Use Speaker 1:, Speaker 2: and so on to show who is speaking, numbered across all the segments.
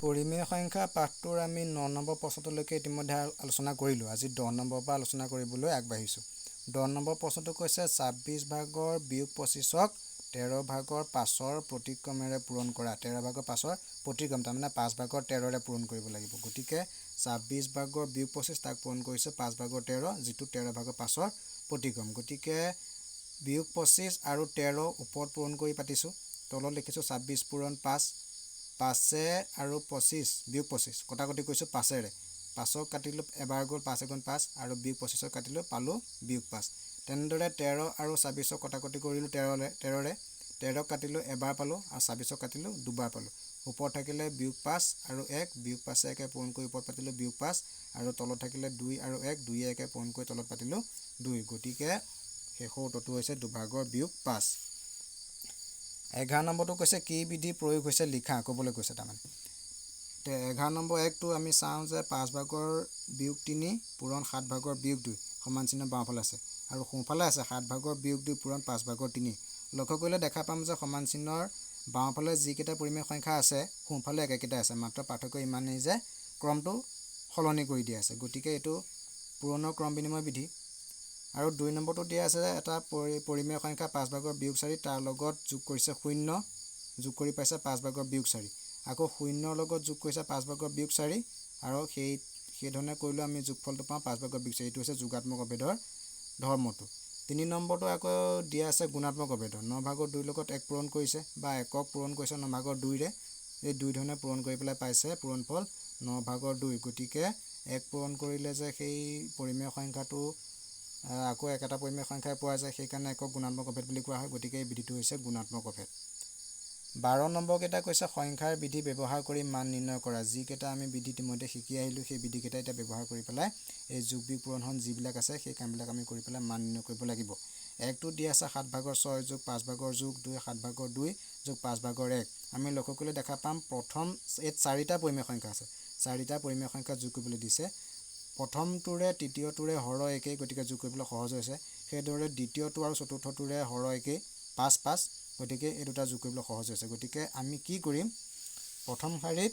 Speaker 1: পৰিমেয় সংখ্যা পাঠটোৰ আমি 9 নম্বৰ প্ৰশ্নটোলৈকে ইতিমধ্যে আলোচনা কৰিলোঁ। আজি 10 নম্বৰৰ পৰা আলোচনা কৰিবলৈ আগবাঢ়িছোঁ। 10 নম্বৰ প্ৰশ্নটো কৈছে 26 ভাগৰ বিয়োগ 25ক 13 ভাগৰ 5ৰ প্ৰতিক্ৰমেৰে পূৰণ কৰা। 13 ভাগৰ 5ৰ প্ৰতিক্ৰম তাৰমানে 5 ভাগৰ 13ৰে পূৰণ কৰিব লাগিব। গতিকে 26 ভাগৰ বিয়োগ 25 তাক পূৰণ কৰিছে 5 ভাগৰ 13 যিটো 13 ভাগৰ 5ৰ প্ৰতিক্ৰম। গতিকে বিয়োগ 25 আৰু 13 ওপৰত পূৰণ কৰি পাতিছোঁ। তলত লিখিছোঁ 26 পূৰণ 5 5 আৰু 25 বিয়োগ 25 কটাকটি কৰিছোঁ 5ৰে। 5ক কাটিলোঁ এবাৰ গ'ল 5 এগুণ 5 আৰু বিয়োগ 25ক কাটিলোঁ পালোঁ বিয়োগ 5। তেনেদৰে 13 আৰু 26ক কটাকটি কৰিলোঁ 13ৰে। 13ক কাটিলোঁ এবাৰ পালোঁ আৰু 26ক কাটিলোঁ দুবাৰ পালোঁ। ওপৰত থাকিলে বিয়োগ 5 আৰু 1 বিয়োগ 5 1 পূৰণ কৰি ওপৰত পাতিলোঁ বিয়োগ 5 আৰু তলত থাকিলে 2 আৰু 1 2 1 পূৰণ কৰি তলত পাতিলোঁ 2। গতিকে শেষৰ উত্তৰটো হৈছে 2 ভাগৰ বিয়োগ 5। 11 নম্বৰটো কৈছে কি বিধি প্ৰয়োগ হৈছে লিখা ক'বলৈ কৈছে তাৰমানে। 11 নম্বৰ 1টো আমি চাওঁ যে 5 ভাগৰ বিয়োগ 3 পূৰণ 7 ভাগৰ বিয়োগ 2 সমান চিহ্ন বাওঁফালে আছে আৰু সোঁফালে আছে 7 ভাগৰ বিয়োগ 2 পূৰণ 5 ভাগৰ 3। লক্ষ্য কৰিলে দেখা পাম যে সমান চিহ্নৰ বাওঁফালে যিকেইটা পৰিমেয় সংখ্যা আছে সোঁফালে একেকেইটা আছে, মাত্ৰ পাৰ্থক্য ইমানেই যে ক্ৰমটো সলনি কৰি দিয়া আছে। গতিকে এইটো পূৰণৰ ক্ৰম বিনিময় বিধি। আৰু 2 নম্বৰটো দিয়া আছে এটা পৰিমেয় সংখ্যা 5 ভাগৰ বিয়োগ 4 তাৰ লগত যোগ কৰিছে 0 যোগ কৰি পাইছে 5 ভাগৰ বিয়োগ 4 আকৌ 0ৰ লগত যোগ কৰিছে 5 ভাগৰ বিয়োগ 4 আৰু সেইধৰণে কৰিলেও আমি যোগফলটো পাওঁ 5 ভাগৰ বিয়োগ 4। এইটো হৈছে যোগাত্মক অভেদৰ ধৰ্মটো। 3 নম্বৰটো আকৌ দিয়া আছে গুণাত্মক অভেদৰ। 9 ভাগৰ 2 লগত 1 পূৰণ কৰিছে বা 1ক পূৰণ কৰিছে 9 ভাগৰ 2ৰে। এই 2 ধৰণে পূৰণ কৰি পেলাই পাইছে পূৰণফল 9 ভাগৰ 2। গতিকে 1 পূৰণ কৰিলে যে সেই পৰিমেয় সংখ্যাটো আকৌ একেটা পৰিমেয় সংখ্যাই পোৱা যায়, সেইকাৰণে একক গুণাত্মক অভেদ বুলি কোৱা হয়। গতিকে এই বিধিটো হৈছে গুণাত্মক অভেদ। 12 নম্বৰকেইটা কৈছে সংখ্যাৰ বিধি ব্যৱহাৰ কৰি মান নিৰ্ণয় কৰা। যিকেইটা আমি বিধি ইতিমধ্যে শিকি আহিলোঁ সেই বিধিকেইটা এতিয়া ব্যৱহাৰ কৰি পেলাই এই যোগ বিয়োগ পূৰণ যিবিলাক আছে সেই কামবিলাক আমি কৰি পেলাই মান নিৰ্ণয় কৰিব লাগিব। 1টো দিয়া আছে 7 ভাগৰ 6 যোগ 5 ভাগৰ যোগ 2 7 ভাগৰ 2 যোগ 5 ভাগৰ 1। আমি লক্ষ্য কৰিলে দেখা পাম প্ৰথম এই 4টা পৰিমেয় সংখ্যা আছে, 4টা পৰিমেয় সংখ্যা যোগ কৰিবলৈ দিছে। প্ৰথমটোৰে তৃতীয়টোৰে হৰ একেই, গতিকে যোগ কৰিবলৈ সহজ হৈছে। সেইদৰে দ্বিতীয়টো আৰু চতুৰ্থটোৰে হৰ একেই 5 5, গতিকে এই দুটা যোগ কৰিবলৈ সহজ হৈছে। গতিকে আমি কি কৰিম, প্ৰথম শাৰীত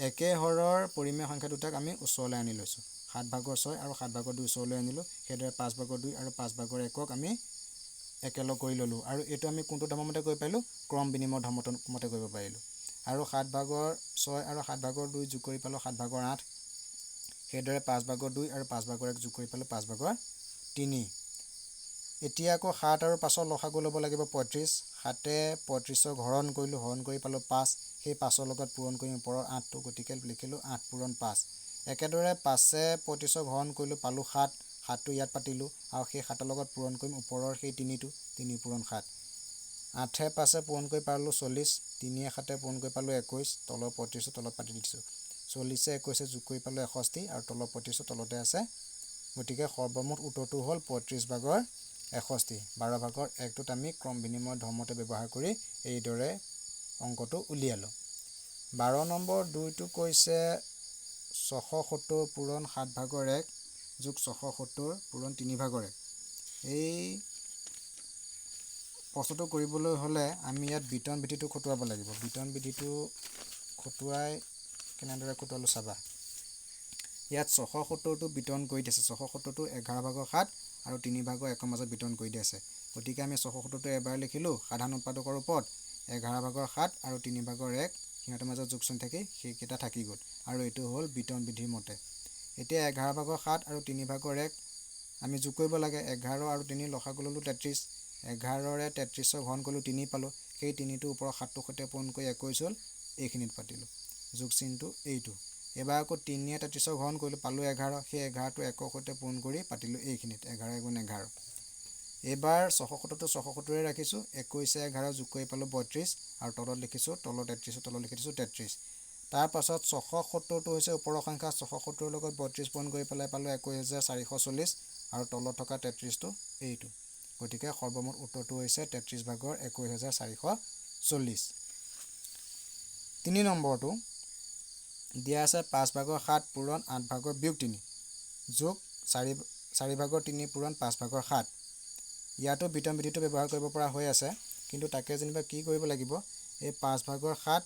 Speaker 1: একে হৰৰ পৰিমেয় সংখ্যা দুটাক আমি ওচৰলৈ আনি লৈছোঁ। 7 ভাগৰ 6 আৰু 7 ভাগৰ 2 ওচৰলৈ আনিলোঁ। সেইদৰে 5 ভাগৰ 2 আৰু 5 ভাগৰ 1ক আমি একেলগ কৰি ল'লোঁ। আৰু এইটো আমি কোনটো ধৰ্মমতে কৰিব পাৰিলোঁ, ক্ৰম বিনিময় ধৰ্মমতে কৰিব পাৰিলোঁ। আৰু 7 ভাগৰ 6 আৰু 7 ভাগৰ 2 যোগ কৰি পালোঁ 7 ভাগৰ 8। সেইদৰে 5 ভাগৰ 2 আৰু 5 ভাগৰ 1 যোগ কৰি পালোঁ 5 ভাগৰ 3। এতিয়া আকৌ 7 আৰু 5ৰ লসাগু ল'ব লাগিব 35। 7এ 35ক হৰণ কৰিলোঁ, হৰণ কৰি পালোঁ 5। সেই 5ৰ লগত পূৰণ কৰিম ওপৰৰ 8টো, গতিকে লিখিলোঁ 8 পূৰণ 5। একেদৰে 5এ 35ক হৰণ কৰিলোঁ পালোঁ 7। 7টো ইয়াত পাতিলোঁ আৰু সেই 7ৰ লগত পূৰণ কৰিম ওপৰৰ সেই 3টো, 3 পূৰণ 7। 8এ 5এ পূৰণ কৰি পালোঁ 40। 3এ 7এ পূৰণ কৰি পালোঁ 21। তলৰ 35টো তলত পাতি দিছোঁ। 40এ 21এ যোগ কৰি পালোঁ 61 আৰু তলৰ 35টো তলতে আছে। গতিকে সৰ্বমুঠ উত্তৰটো হ'ল 35 ভাগৰ 61। 12 ভাগৰ 1টোত আমি ক্ৰম বিনিময় ধৰ্মতে ব্যৱহাৰ কৰি এইদৰে অংকটো উলিয়ালোঁ। 12 নম্বৰ 2টো কৈছে 670 পূৰণ 7 ভাগৰ 1 যোগ 670 পূৰণ 3 ভাগৰ 1। এই প্ৰশ্নটো কৰিবলৈ হ'লে আমি ইয়াত বিতৰণ বিধিটো খটুৱাব লাগিব। বিতৰণ বিধিটো খটুৱাই কেনেদৰে খটুৱালোঁ চাবা। ইয়াত 670টো বিতৰণ কৰি দিছে। 670টো 11 ভাগৰ 7 আৰু 3 ভাগৰ 1ৰ মাজত বিতৰণ কৰি দিছে। গতিকে আমি 670টো এবাৰ লিখিলোঁ সাধাৰণ উৎপাদকৰ ওপৰত। 11 ভাগৰ 7 আৰু 3 ভাগৰ 1 সিহঁতৰ মাজত যোগচন থাকি সেইকেইটা থাকি গ'ল আৰু এইটো হ'ল বিতৰণ বিধিৰ মতে। এতিয়া 11 ভাগৰ 7 আৰু 3 ভাগৰ 1 আমি যোগ কৰিব লাগে। 11 আৰু 3 লসাগু ল'লোঁ 33। 11ৰে 33ক হৰণ কৰিলোঁ 3 পালোঁ। সেই 3টো ওপৰৰ 7টোৰ সৈতে পূৰণ কৰি 21 হ'ল, এইখিনিত পাতিলোঁ। যোগ চিনটো এইটো। এবাৰ আকৌ 3এ 33ক হৰণ কৰিলোঁ পালোঁ 11। সেই 11টো 1ৰ সৈতে পূৰণ কৰি পাতিলোঁ এইখিনিত 11 গুণ 11। এইবাৰ 670টো 670ৰে ৰাখিছোঁ। 21এ 11 যোগ কৰি পালোঁ 32 আৰু তলত লিখিছোঁ তলত 33 তলত লিখি দিছোঁ 33। তাৰপাছত 670টো হৈছে ওপৰৰ সংখ্যা। 670ৰ লগত 32 পূৰণ কৰি পেলাই পালোঁ 21440 আৰু তলত থকা 33টো এইটো। গতিকে সৰ্বমুঠ উত্তৰটো হৈছে 33 ভাগৰ 21440। 3 নম্বৰটো দিয়া আছে 5 ভাগৰ 7 পূৰণ 8 ভাগৰ বিয়োগ 3 যোগ 4 ভাগৰ 3 পূৰণ 5 ভাগৰ 7। ইয়াতো বিতৰণ বিধিটো ব্যৱহাৰ কৰিব পৰা হৈ আছে, কিন্তু তাকে যেনিবা কি কৰিব লাগিব, এই 5 ভাগৰ 7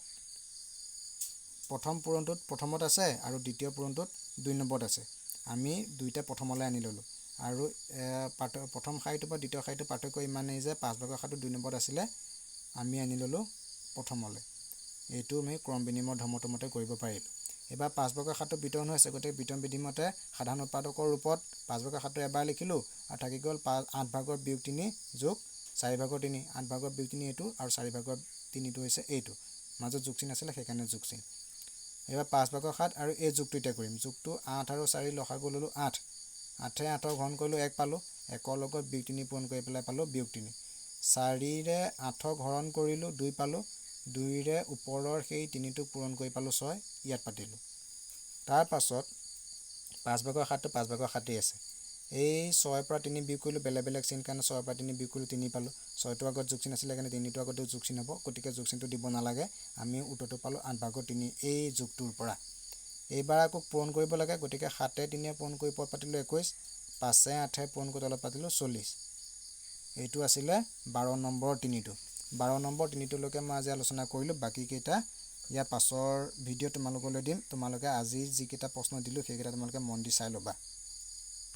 Speaker 1: প্ৰথম পূৰণটোত প্ৰথমত আছে আৰু দ্বিতীয় পূৰণটোত 2 নম্বৰত আছে। আমি দুইটা প্ৰথমলৈ আনি ল'লোঁ আৰু প্ৰথম শাৰীটোৰ পৰা দ্বিতীয় শাৰীটো পাৰ্থক্য ইমানেই যে 5/7 2 নম্বৰত আছিলে, আমি আনি ল'লোঁ প্ৰথমলৈ। এইটো আমি ক্ৰম বিনিময় ধৰ্মটোৰ মতে কৰিব পাৰিলোঁ। এবাৰ 5/7 বিতৰণ হৈছে, গতিকে বিতৰণ বিধিমতে সাধাৰণ উৎপাদকৰ ৰূপত 5/7 এবাৰ লিখিলোঁ আৰু থাকি গ'ল 8/3 যোগ 4/3। 8/3 এইটো আৰু 4/3টো হৈছে এইটো, মাজত যোগচিন আছিলে সেইকাৰণে যোগচিন। এবাৰ 5/7 আৰু এই যোগটো এতিয়া কৰিম। যোগটো 8 আৰু 4 লসাগু ল'লোঁ 8। 8এ 8ক ঘন কৰিলোঁ 1 পালোঁ, 1ৰ লগত বিয়োগ 3 পূৰণ কৰি পেলাই পালোঁ বিয়োগ 3। 4ৰে 8ক হৰণ কৰিলোঁ 2 পালোঁ, 2ৰে ওপৰৰ সেই 3টো পূৰণ কৰি পালোঁ 6, ইয়াত পাতিলোঁ। তাৰ পাছত 5/7টো 5/7 আছে। এই 6ৰ পৰা 3 বিয়োগ কৰিলোঁ, বেলেগ বেলেগ চিন কাৰণে 6ৰ পৰা 3 বিয়োগ কৰিলোঁ 3 পালোঁ। 6টো আগত যোগচিন আছিলে কাৰণে 3টো আগতেও যোগচিন হ'ব, গতিকে যোগচিনটো দিব নালাগে। আমি উত্তৰটো পালোঁ 8/3 এই যোগটোৰ পৰা। এইবাৰ আকৌ পূৰণ কৰিব লাগে, গতিকে 7এ 3এ পূৰণ কৰি ওপৰত পাতিলোঁ 21, 5এ 8এ পূৰণ কৰি তলত পাতিলোঁ 40। এইটো আছিলে 12 নম্বৰ 3টো। 12 নম্বৰ 3টোলৈকে মই আজি আলোচনা কৰিলোঁ। বাকীকেইটা ইয়াৰ পাছৰ ভিডিঅ' তোমালোকলৈ দিম। তোমালোকে আজি যিকেইটা প্ৰশ্ন দিলোঁ সেইকেইটা তোমালোকে মন দি চাই ল'বা।